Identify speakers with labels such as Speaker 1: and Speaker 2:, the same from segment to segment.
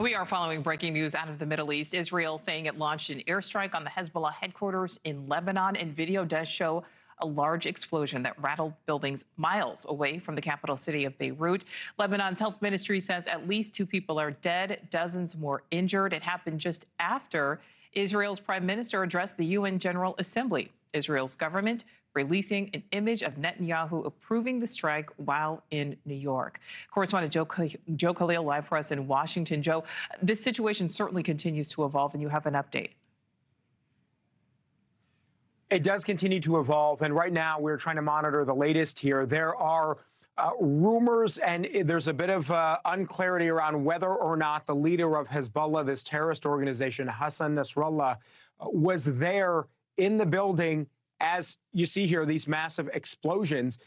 Speaker 1: We are following breaking news out of the Middle East. Israel saying it launched an airstrike on the Hezbollah headquarters in Lebanon, and video does show a large explosion that rattled buildings miles away from the capital city of Beirut. Lebanon's health ministry says at least 2 people are dead, dozens more injured. It happened just after Israel's prime minister addressed the UN General Assembly. Israel's government releasing an image of Netanyahu approving the strike while in New York. Correspondent Joe Khalil live for us in Washington. Joe, this situation certainly continues to evolve, and you have an update.
Speaker 2: It does continue to evolve, and right now we're trying to monitor the latest here. There are rumors, and there's a bit of unclarity around whether or not the leader of Hezbollah, this terrorist organization, Hassan Nasrallah, was there in the building. As you see here, these massive explosions,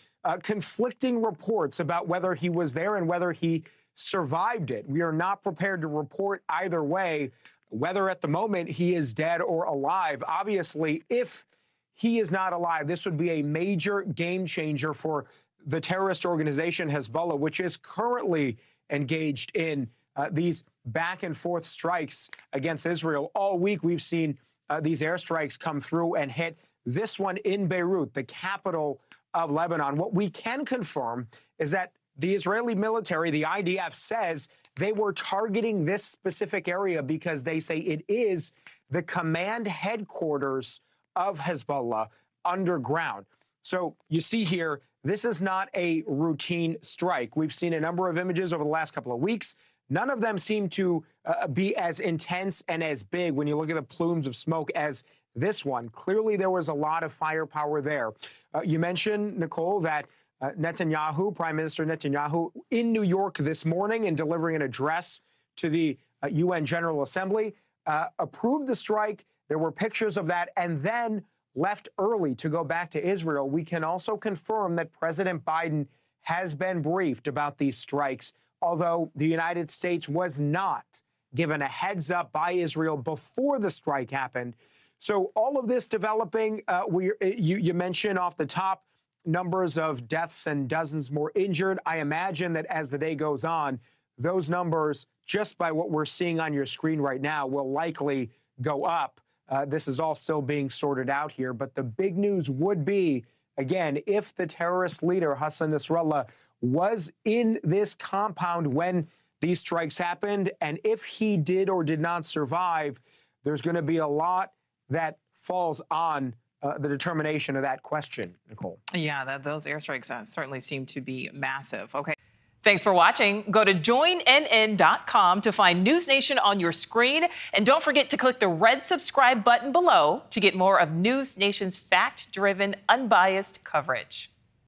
Speaker 2: conflicting reports about whether he was there and whether he survived it. We are not prepared to report either way, whether at the moment he is dead or alive. Obviously, if he is not alive, this would be a major game changer for the terrorist organization Hezbollah, which is currently engaged in these back and forth strikes against Israel. All week, we've seen these airstrikes come through and hit this one in Beirut, the capital of Lebanon. What we can confirm is that the Israeli military, the IDF, says they were targeting this specific area because they say it is the command headquarters of Hezbollah underground. So you see here, this is not a routine strike. We've seen a number of images over the last couple of weeks. None of them seem to be as intense and as big when you look at the plumes of smoke as this one. Clearly, there was a lot of firepower there. You mentioned, Nichole, that Netanyahu, Prime Minister Netanyahu, in New York this morning and delivering an address to the UN General Assembly, approved the strike. There were pictures of that, and then left early to go back to Israel. We can also confirm that President Biden has been briefed about these strikes, although the United States was not given a heads up by Israel before the strike happened. So all of this developing, you mentioned off the top numbers of deaths and dozens more injured. I imagine that as the day goes on, those numbers, just by what we're seeing on your screen right now, will likely go up. This is all still being sorted out here. But the big news would be, again, if the terrorist leader, Hassan Nasrallah, was in this compound when these strikes happened, and if he did or did not survive, there's going to be a lot that falls on the determination of that question, Nichole.
Speaker 1: Yeah, those airstrikes certainly seem to be massive. Okay. Thanks for watching. Go to joinnn.com to find News Nation on your screen. And don't forget to click the red subscribe button below to get more of News Nation's fact-driven, unbiased coverage.